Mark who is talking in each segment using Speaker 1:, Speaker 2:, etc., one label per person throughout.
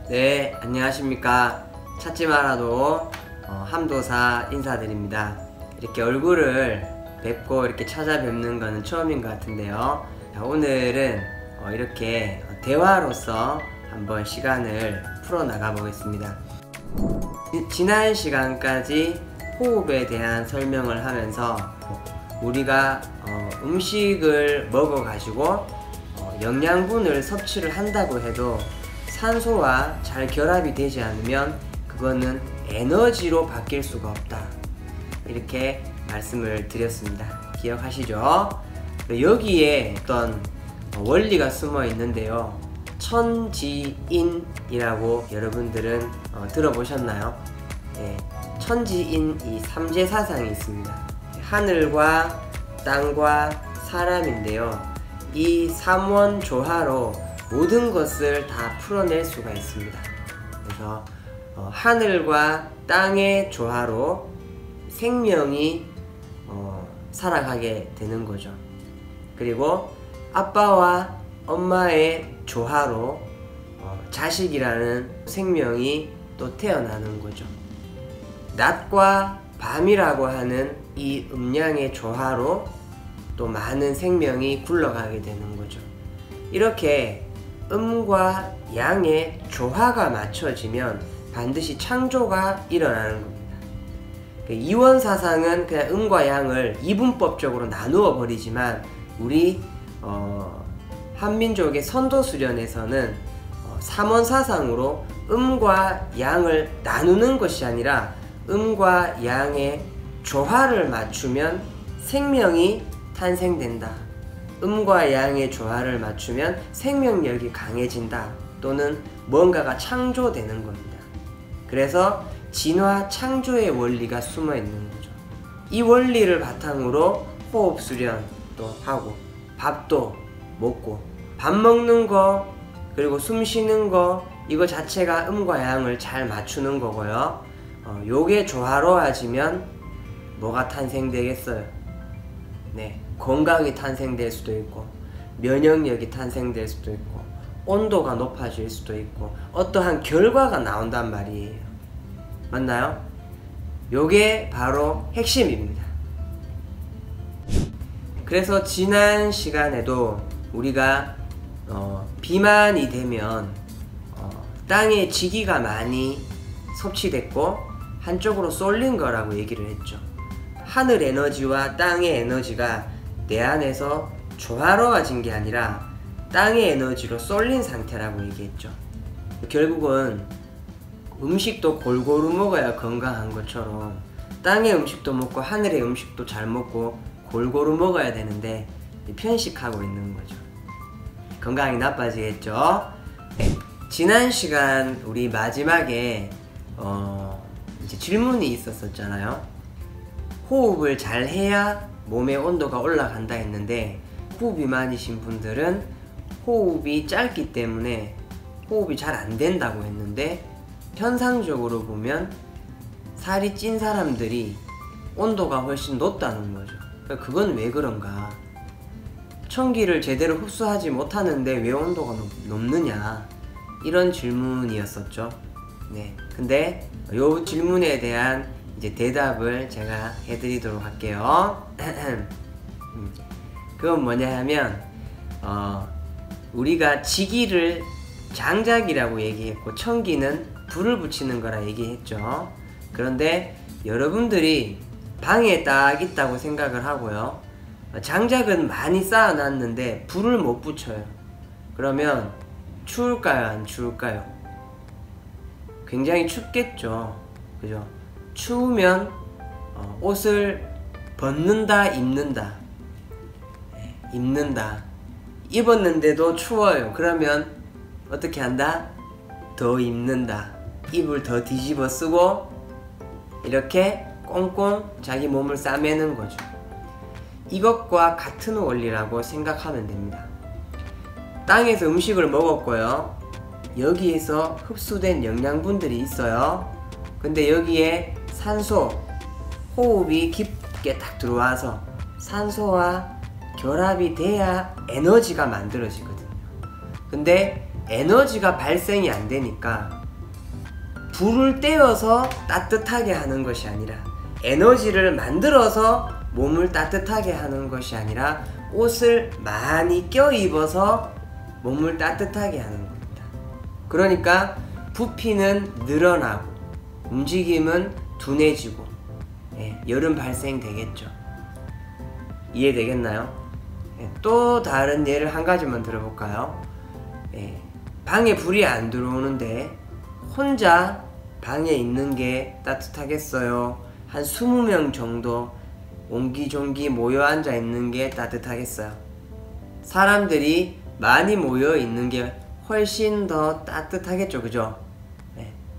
Speaker 1: 네, 안녕하십니까. 찾지 말아도 함도사 인사드립니다. 이렇게 얼굴을 뵙고 이렇게 찾아뵙는 거는 처음인 것 같은데요. 오늘은 이렇게 대화로서 한번 시간을 풀어나가 보겠습니다. 지난 시간까지 호흡에 대한 설명을 하면서 우리가 음식을 먹어가지고 영양분을 섭취를 한다고 해도 산소와 잘 결합이 되지 않으면 그거는 에너지로 바뀔 수가 없다, 이렇게 말씀을 드렸습니다. 기억하시죠? 여기에 어떤 원리가 숨어 있는데요, 천지인이라고 여러분들은 들어보셨나요? 네, 천지인, 이 삼재사상이 있습니다. 하늘과 땅과 사람인데요, 이 삼원조화로 모든 것을 다 풀어낼 수가 있습니다. 그래서 하늘과 땅의 조화로 생명이 살아가게 되는 거죠. 그리고 아빠와 엄마의 조화로 자식이라는 생명이 또 태어나는 거죠. 낮과 밤이라고 하는 이 음양의 조화로 또 많은 생명이 굴러가게 되는 거죠. 이렇게 음과 양의 조화가 맞춰지면 반드시 창조가 일어나는 겁니다. 이원사상은 그냥 음과 양을 이분법적으로 나누어 버리지만, 우리 한민족의 선도수련에서는 삼원사상으로 음과 양을 나누는 것이 아니라 음과 양의 조화를 맞추면 생명이 탄생된다, 음과 양의 조화를 맞추면 생명력이 강해진다, 또는 뭔가가 창조되는 겁니다. 그래서 진화 창조의 원리가 숨어 있는 거죠. 이 원리를 바탕으로 호흡 수련도 하고 밥도 먹고, 밥 먹는 거 그리고 숨 쉬는 거, 이거 자체가 음과 양을 잘 맞추는 거고요. 요게 조화로워지면 뭐가 탄생되겠어요? 네, 건강이 탄생될 수도 있고, 면역력이 탄생될 수도 있고, 온도가 높아질 수도 있고, 어떠한 결과가 나온단 말이에요. 맞나요? 요게 바로 핵심입니다. 그래서 지난 시간에도 우리가 비만이 되면 땅에 지기가 많이 섭취됐고 한쪽으로 쏠린 거라고 얘기를 했죠. 하늘 에너지와 땅의 에너지가 내 안에서 조화로워진 게 아니라 땅의 에너지로 쏠린 상태라고 얘기했죠. 결국은 음식도 골고루 먹어야 건강한 것처럼 땅의 음식도 먹고 하늘의 음식도 잘 먹고 골고루 먹어야 되는데 편식하고 있는 거죠. 건강이 나빠지겠죠. 네, 지난 시간 우리 마지막에 이제 질문이 있었잖아요. 호흡을 잘 해야 몸의 온도가 올라간다 했는데, 호흡비만이신 분들은 호흡이 짧기 때문에 호흡이 잘 안 된다고 했는데, 현상적으로 보면 살이 찐 사람들이 온도가 훨씬 높다는 거죠. 그건 왜 그런가? 청기를 제대로 흡수하지 못하는데 왜 온도가 높느냐, 이런 질문이었었죠. 네, 근데 이 질문에 대한 이제 대답을 제가 해드리도록 할게요. 그건 뭐냐 하면 우리가 지기를 장작이라고 얘기했고 청기는 불을 붙이는 거라 얘기했죠. 그런데 여러분들이 방에 딱 있다고 생각을 하고요, 장작은 많이 쌓아놨는데 불을 못 붙여요. 그러면 추울까요, 안 추울까요? 굉장히 춥겠죠. 그죠? 추우면 옷을 벗는다, 입는다. 입는다. 입었는데도 추워요. 그러면 어떻게 한다? 더 입는다. 입을 더 뒤집어 쓰고 이렇게 꽁꽁 자기 몸을 싸매는 거죠. 이것과 같은 원리라고 생각하면 됩니다. 땅에서 음식을 먹었고요, 여기에서 흡수된 영양분들이 있어요. 근데 여기에 산소, 호흡이 깊게 딱 들어와서 산소와 결합이 돼야 에너지가 만들어지거든요. 근데 에너지가 발생이 안 되니까 불을 떼어서 따뜻하게 하는 것이 아니라 에너지를 만들어서 몸을 따뜻하게 하는 것이 아니라 옷을 많이 껴입어서 몸을 따뜻하게 하는 겁니다. 그러니까 부피는 늘어나고 움직임은 둔해지고 열은 발생되겠죠. 이해되겠나요? 또 다른 예를 한 가지만 들어볼까요? 방에 불이 안 들어오는데 혼자 방에 있는 게 따뜻하겠어요? 한 20명 정도 옹기종기 모여 앉아 있는 게 따뜻하겠어요? 사람들이 많이 모여 있는 게 훨씬 더 따뜻하겠죠, 그죠?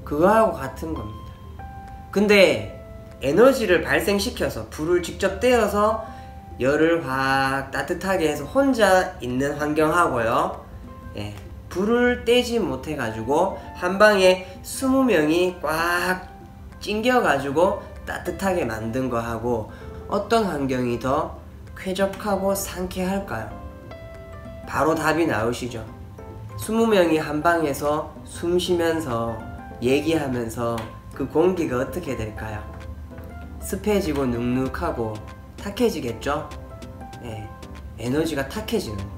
Speaker 1: 그거하고 같은 겁니다. 근데 에너지를 발생시켜서 불을 직접 떼어서 열을 확 따뜻하게 해서 혼자 있는 환경하고요, 불을 떼지 못해가지고 한 방에 20명이 꽉 찡겨가지고 따뜻하게 만든 거하고 어떤 환경이 더 쾌적하고 상쾌할까요? 바로 답이 나오시죠. 20명이 한 방에서 숨 쉬면서 얘기하면서 그 공기가 어떻게 될까요? 습해지고 눅눅하고 탁해지겠죠? 에너지가 탁해지는 겁니다.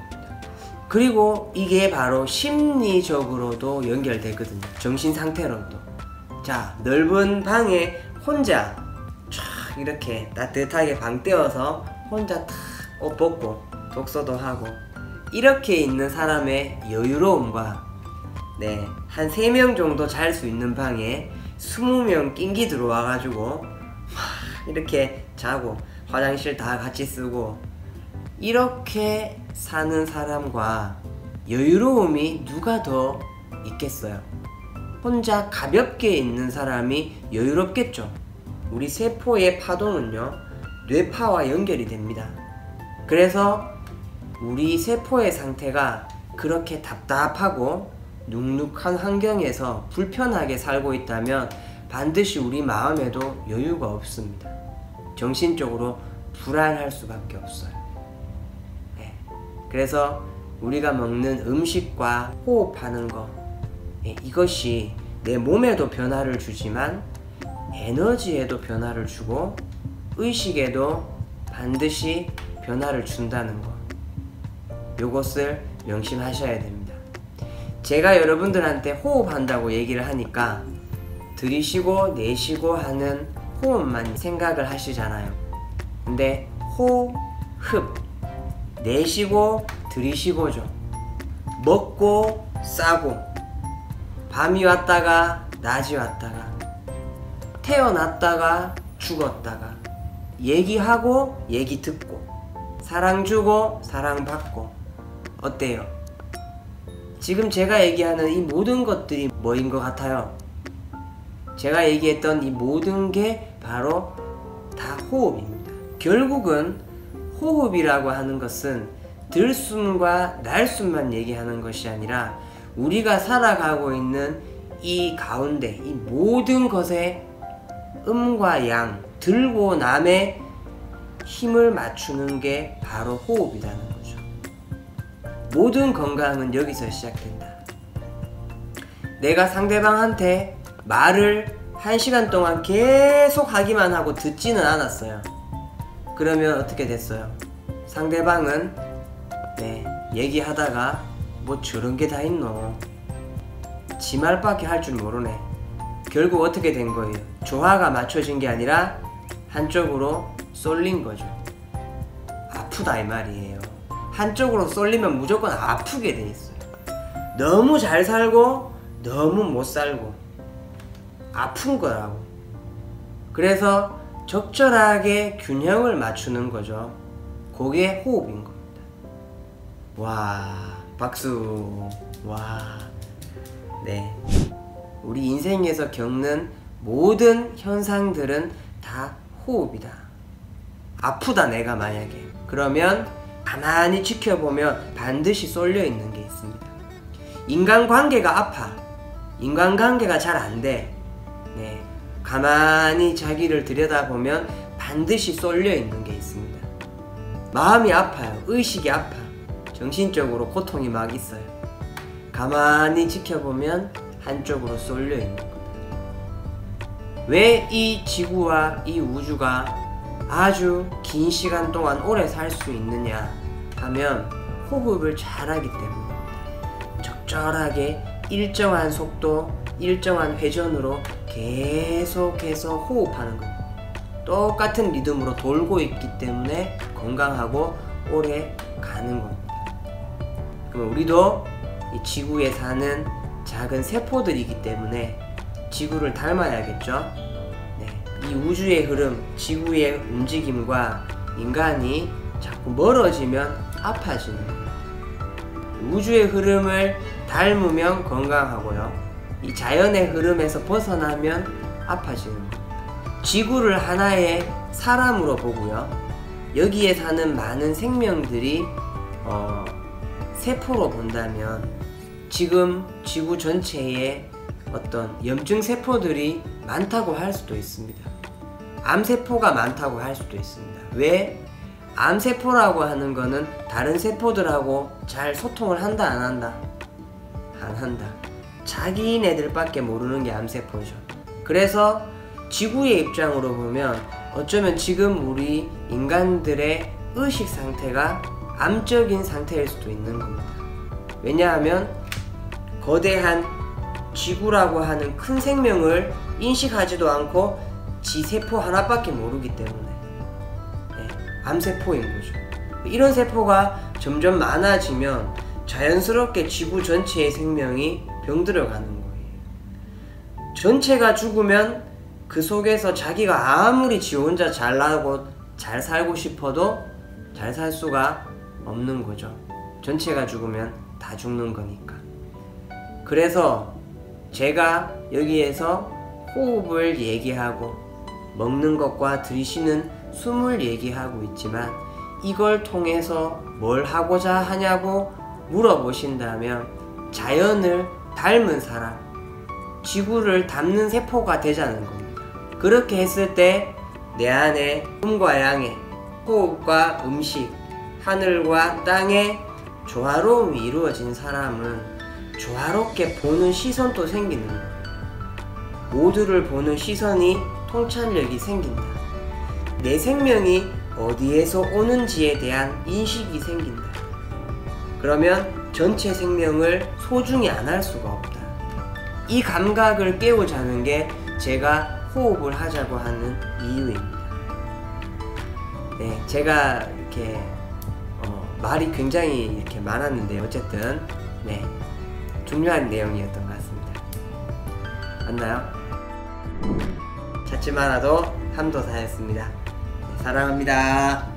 Speaker 1: 그리고 이게 바로 심리적으로도 연결되거든요. 정신 상태로도. 자, 넓은 방에 혼자 쫙 이렇게 따뜻하게 방 떼어서 혼자 탁 옷 벗고 독서도 하고 이렇게 있는 사람의 여유로움과 한 3명 정도 잘 수 있는 방에 20명 낑기 들어와가지고 막 이렇게 자고 화장실 다 같이 쓰고 이렇게 사는 사람과 여유로움이 누가 더 있겠어요? 혼자 가볍게 있는 사람이 여유롭겠죠. 우리 세포의 파동은요, 뇌파와 연결이 됩니다. 그래서 우리 세포의 상태가 그렇게 답답하고 눅눅한 환경에서 불편하게 살고 있다면 반드시 우리 마음에도 여유가 없습니다. 정신적으로 불안할 수밖에 없어요. 그래서 우리가 먹는 음식과 호흡하는 거, 이것이 내 몸에도 변화를 주지만 에너지에도 변화를 주고 의식에도 반드시 변화를 준다는 거, 요것을 명심하셔야 됩니다. 제가 여러분들한테 호흡한다고 얘기를 하니까 들이쉬고 내쉬고 하는 호흡만 생각을 하시잖아요. 근데 호흡, 내쉬고 들이쉬고죠. 먹고 싸고, 밤이 왔다가 낮이 왔다가, 태어났다가 죽었다가, 얘기하고 얘기 듣고, 사랑 주고 사랑 받고. 어때요? 지금 제가 얘기하는 이 모든 것들이 뭐인 것 같아요? 제가 얘기했던 이 모든 게 바로 다 호흡입니다. 결국은 호흡이라고 하는 것은 들숨과 날숨만 얘기하는 것이 아니라 우리가 살아가고 있는 이 가운데 이 모든 것에 음과 양, 들고 남의 힘을 맞추는 게 바로 호흡이라는 거죠. 모든 건강은 여기서 시작된다. 내가 상대방한테 말을 1시간 동안 계속 하기만 하고 듣지는 않았어요. 그러면 어떻게 됐어요? 상대방은 얘기하다가 뭐 저런 게 다 있노, 지 말밖에 할 줄 모르네. 결국 어떻게 된 거예요? 조화가 맞춰진 게 아니라 한쪽으로 쏠린 거죠. 아프다 이 말이에요. 한쪽으로 쏠리면 무조건 아프게 돼 있어요. 너무 잘 살고 너무 못 살고 아픈 거라고. 그래서 적절하게 균형을 맞추는 거죠. 그게 호흡인 겁니다. 와, 박수. 와, 우리 인생에서 겪는 모든 현상들은 다 호흡이다. 아프다 내가 만약에. 그러면 가만히 지켜보면 반드시 쏠려 있는 게 있습니다. 인간관계가 아파. 인간관계가 잘 안 돼. 가만히 자기를 들여다보면 반드시 쏠려 있는 게 있습니다. 마음이 아파요. 의식이 아파. 정신적으로 고통이 막 있어요. 가만히 지켜보면 한쪽으로 쏠려 있는 거다. 왜 이 지구와 이 우주가 아주 긴 시간 동안 오래 살 수 있느냐 하면 호흡을 잘하기 때문입니다. 적절하게 일정한 속도, 일정한 회전으로 계속해서 호흡하는 겁니다. 똑같은 리듬으로 돌고 있기 때문에 건강하고 오래 가는 겁니다. 그럼 우리도 이 지구에 사는 작은 세포들이기 때문에 지구를 닮아야겠죠? 네, 이 우주의 흐름, 지구의 움직임과 인간이 자꾸 멀어지면 아파지는 거예요. 우주의 흐름을 닮으면 건강하고요. 이 자연의 흐름에서 벗어나면 아파지는 거예요. 지구를 하나의 사람으로 보고요. 여기에 사는 많은 생명들이 세포로 본다면 지금 지구 전체에 어떤 염증 세포들이 많다고 할 수도 있습니다. 암세포가 많다고 할 수도 있습니다. 왜? 암세포라고 하는 거는 다른 세포들하고 잘 소통을 한다 안 한다? 안 한다. 자기네들밖에 모르는 게 암세포죠. 그래서 지구의 입장으로 보면 어쩌면 지금 우리 인간들의 의식 상태가 암적인 상태일 수도 있는 겁니다. 왜냐하면 거대한 지구라고 하는 큰 생명을 인식하지도 않고 지 세포 하나밖에 모르기 때문에 암세포인 거죠. 이런 세포가 점점 많아지면 자연스럽게 지구 전체의 생명이 병들어가는 거예요. 전체가 죽으면 그 속에서 자기가 아무리 지 혼자 잘 나고 잘 살고 싶어도 잘 살 수가 없는 거죠. 전체가 죽으면 다 죽는 거니까. 그래서 제가 여기에서 호흡을 얘기하고 먹는 것과 들이쉬는 숨을 얘기하고 있지만 이걸 통해서 뭘 하고자 하냐고 물어보신다면 자연을 닮은 사람, 지구를 닮는 세포가 되자는 겁니다. 그렇게 했을 때 내 안에 음과 양의 호흡과 음식, 하늘과 땅의 조화로움이 이루어진 사람은 조화롭게 보는 시선도 생기는 거예요. 모두를 보는 시선이 통찰력이 생긴다. 내 생명이 어디에서 오는지에 대한 인식이 생긴다. 그러면 전체 생명을 소중히 안 할 수가 없다. 이 감각을 깨우자는 게 제가 호흡을 하자고 하는 이유입니다. 네, 제가 이렇게 말이 굉장히 이렇게 많았는데 어쨌든 네, 중요한 내용이었던 것 같습니다. 맞나요? 찾지 않아도 함도사였습니다. 네, 사랑합니다.